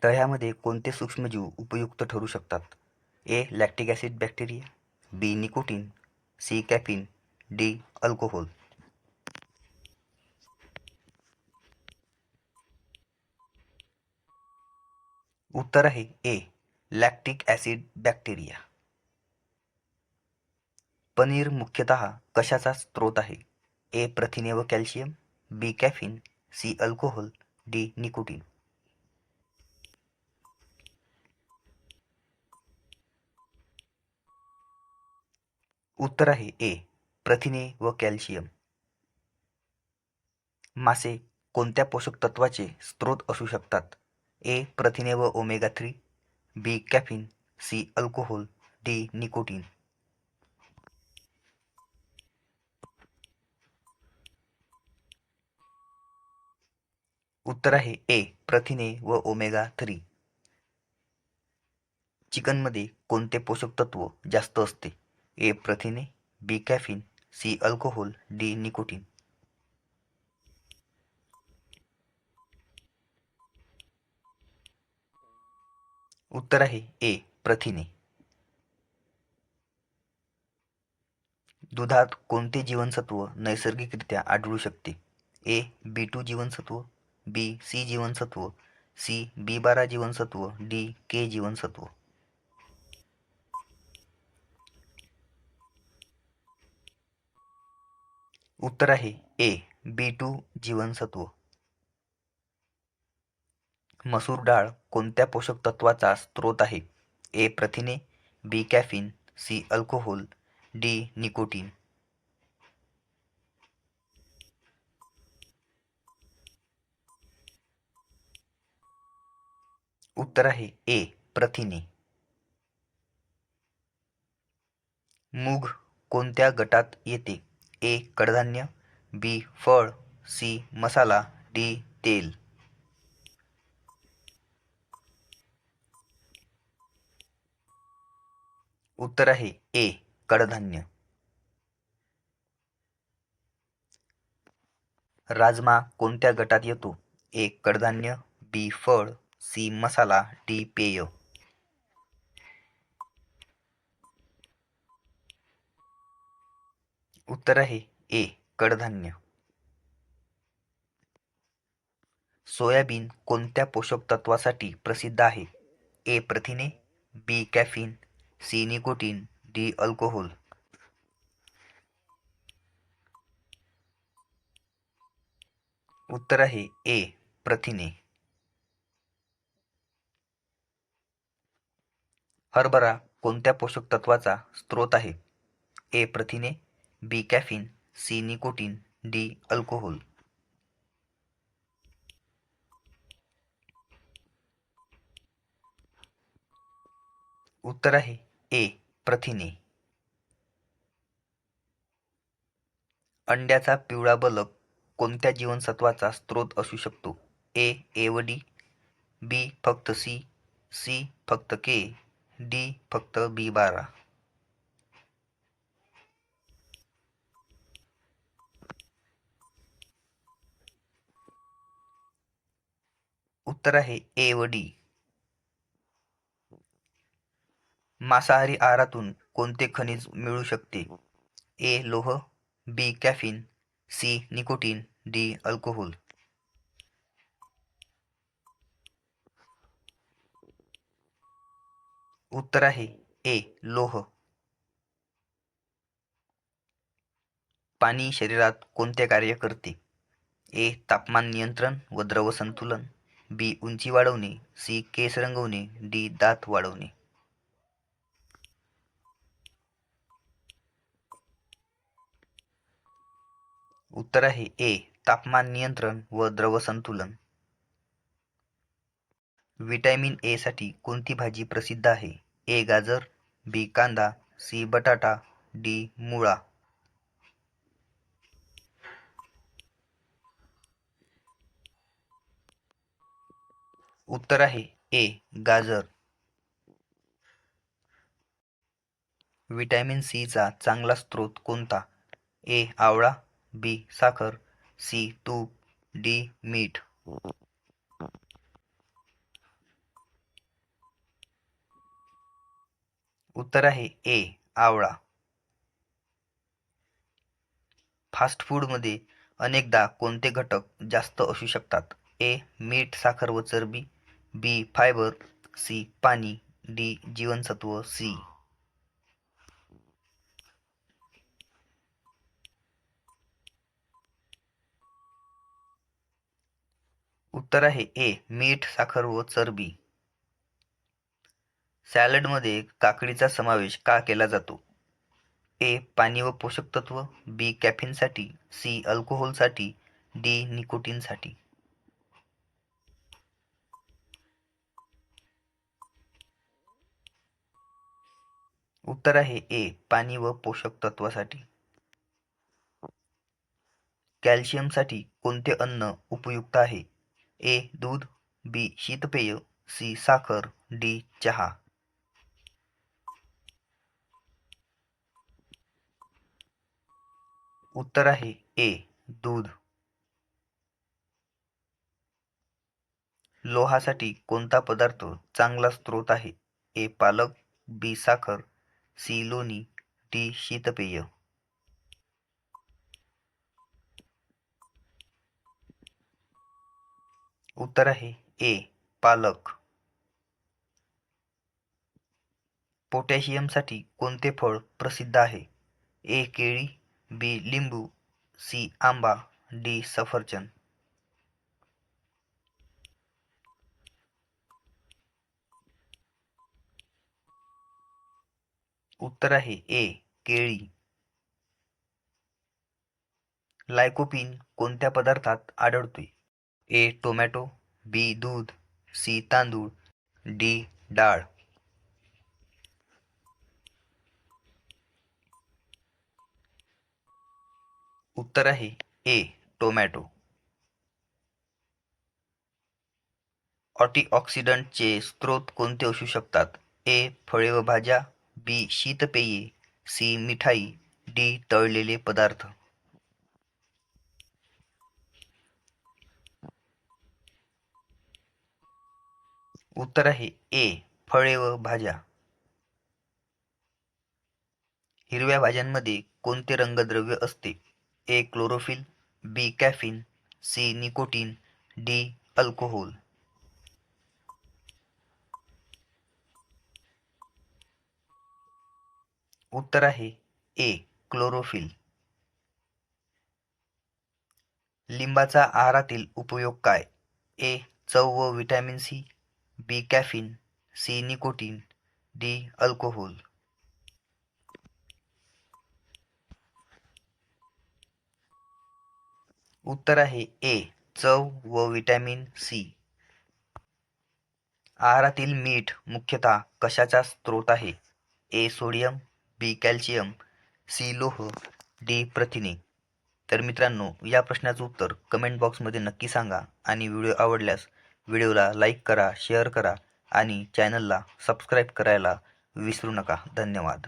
दह्यामध्ये कोणते सूक्ष्मजीव उपयुक्त ठरू शकतात? A. Lactic acid bacteria, B. Nicotine, C. Caffeine, D. Alcohol. उत्तर आहे A. Lactic acid bacteria. Paneer मुख्यतः कशाचा स्रोत आहे? ए. प्रथिने व calcium, B. Caffeine, C. Alcohol, D. Nicotine. उत्तर आहे ए. प्रथिने व कॅल्शियम. मासे कोणत्या पोषक तत्वाचे स्रोत असू शकतात? ए. प्रथिने व omega 3, B. Caffeine, C. Alcohol, D. Nicotine. उत्तर आहे ए. प्रथिने व ओमेगा 3. चिकनमध्ये कोणते पोषक तत्व जास्त असते? ए. प्रथिने, B. Caffeine, C. Alcohol, D. Nicotine. उत्तर आहे ए. प्रथिने. दुधात कोणते जीवनसत्व नैसर्गिकरित्या आढळू शकते? ए. B2 जीवनसत्व, बी. सी जीवनसत्व, सी. B12 जीवनसत्व, डी. के जीवनसत्व. उत्तर आहे ए. B2 जीवनसत्व. मसूर डाळ कोणत्या पोषक तत्वाचा स्रोत आहे? ए. प्रथिने, B. Caffeine, C. Alcohol, D. Nicotine. उत्तर आहे ए. प्रथिने. मूग कोणत्या गटात येते? ए. कडधान्य, बी. फळ, सी. मसाला, डी. तेल. उत्तर आहे ए. कडधान्य. राजमा कोणत्या गटात येतो? ए. कडधान्य, बी. फळ, सी. मसाला, डी. पेय. उत्तर आहे ए. कडधान्य. सोयाबीन कोणत्या पोषक तत्वासाठी प्रसिद्ध आहे? ए. प्रथिने, B. Caffeine, C. Nicotine, D. Alcohol. उत्तर आहे ए. प्रथिने. हरभरा कोणत्या पोषक तत्वाचा स्रोत आहे? ए. प्रथिने, B. Caffeine, C. Nicotine, D. Alcohol. उत्तर आहे ए. प्रथिने. अंड्याचा पिवळा बल्ब कोणत्या जीवनसत्वाचा स्रोत असू शकतो? ए. ए व डी, बी. फक्त सी, सी. फक्त के, डी. फक्त B12. उत्तर आहे ए व डी. मांसाहारी आहारातून कोणते खनिज मिळू शकते? ए. लोह, B. Caffeine, C. Nicotine, D. Alcohol. उत्तर आहे ए. लोह. पाणी शरीरात कोणते कार्य करते? ए. तापमान नियंत्रण व द्रव संतुलन, बी. उंची वाढवणे, सी. केस रंगवणे, डी. दात वाढवणे. उत्तर आहे ए. तापमान नियंत्रण व द्रव संतुलन. व्हिटॅमिन ए साठी कोणती भाजी प्रसिद्ध आहे? ए. गाजर, बी. कांदा, सी. बटाटा, डी. मुळा. उत्तर आहे ए. गाजर. व्हिटॅमिन सी चा चांगला स्रोत कोणता? ए. आवळा, बी. साखर, सी. तूप, डी. मीठ. उत्तर आहे ए. आवळा. फास्ट फूडमध्ये अनेकदा कोणते घटक जास्त असू शकतात? ए. मीठ, साखर व चरबी. बी. फायबर. सी. पाणी. डी. जीवनसत्व सी. उत्तर आहे ए. मीठ, साखर व चरबी. सॅलडमध्ये काकडीचा समावेश का केला जातो? ए. पाणी व पोषक तत्व. बी. कॅफीनसाठी. सी. अल्कोहोलसाठी. डी. निकोटीनसाठी. उत्तर आहे ए. पाणी व पोषक तत्वासाठी. कॅल्शियमसाठी कोणते अन्न उपयुक्त आहे? ए. दूध. बी. शीतपेय. सी. साखर. डी. चहा. उत्तर आहे ए. दूध. लोहासाठी कोणता पदार्थ चांगला स्रोत आहे? ए. पालक. बी. साखर. सी. लोणी. डी. शीतपेय. उत्तर आहे ए. पालक. पोटॅशियमसाठी कोणते फळ प्रसिद्ध आहे? ए. केळी. बी. लिंबू. सी. आंबा. डी. सफरचंद. उत्तर आहे ए. केळी. लायकोपीन कोणत्या पदार्थात आढळते? ए. टोमॅटो. बी. दूध. सी. तांदूळ. डी. डाळ. उत्तर आहे ए. टोमॅटो. अँटीऑक्सिडंटचे स्रोत कोणते असू शकतात? ए. फळे व भाज्या. बी. शीतपेये. सी. मिठाई. डी. तळलेले पदार्थ. उत्तर आहे ए. फळे व भाज्या. हिरव्या भाज्यांमध्ये कोणते रंगद्रव्य असते? A. Chlorophyll. B. Caffeine. C. Nicotine. D. Alcohol. उत्तर आहे ए. क्लोरोफिल. लिंबाचा आहारातील उपयोग काय? ए. चव व vitamin C. B. Caffeine. C. Nicotine. D. Alcohol. उत्तर आहे ए. चव व विटॅमिन सी. आहारातील मीठ मुख्यतः कशाचा स्रोत आहे? ए. सोडियम. बी. कॅल्शियम. सी. लोह. डी. प्रथिने. तर मित्रांनो, या प्रश्नाचं उत्तर कमेंट बॉक्समध्ये नक्की सांगा आणि व्हिडिओ आवडल्यास व्हिडिओला लाईक करा, शेअर करा आणि चॅनलला सबस्क्राईब करायला विसरू नका. धन्यवाद.